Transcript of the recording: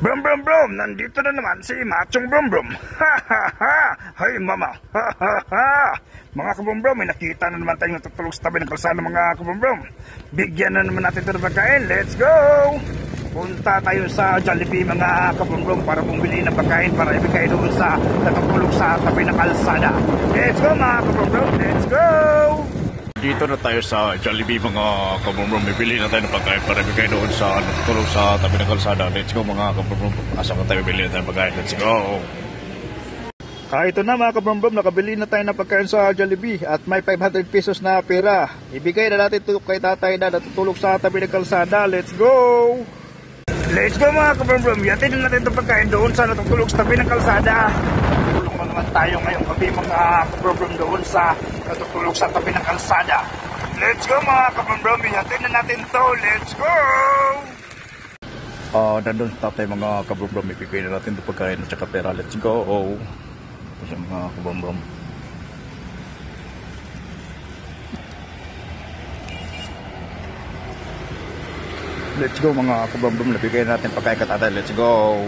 Brum brum brum, nandito na naman si Machong Brum Brum. Ha ha ha! Hay mama! Ha ha ha! Mga kabrum brum, may nakita na naman tayong natutulog sa tabi ng kalsada mga kabrum brum. Bigyan na naman natin ito ng pagkain. Let's go! Punta tayo sa Jollibee mga kabrum brum para bumili ng pagkain para ibigay doon sa natutulog sa tabi ng kalsada. Let's go mga kabrum brum! Let's go! Dito na tayo sa Jollibee mga kabrum-brum. Bibili na tayo ng pagkain para ibigay doon sa natutulog sa tabi ng kalsada. Let's go mga kabrum-brum. Asa ka tayo bibili na tayo ng pagkain. Let's go! Ito na mga kabrum-brum. Nakabili na tayo ng pagkain sa Jollibee at may 500 pesos na pera. Ibigay na natin ito kay tatay na natutulog sa tabi ng kalsada. Let's go! Let's go mga kabrum-brum. Yatin na natin itong pagkain doon sa natutulog sa tabi ng kalsada. Tulong na naman tayo ngayong gabi mga kabrum-brum doon sa natutulog sa tabi ng kalsada. Let's go mga kabrum-brum. Yatin na natin to. Let's go! Nandun sa tatay mga kabrum-brum. Ibigay na natin itong pagkain at saka pera. Let's go! Kasi mga kabrum-brum. Let's go mga kabrum-brum. Nabigay natin pagkain ka tatay. Let's go!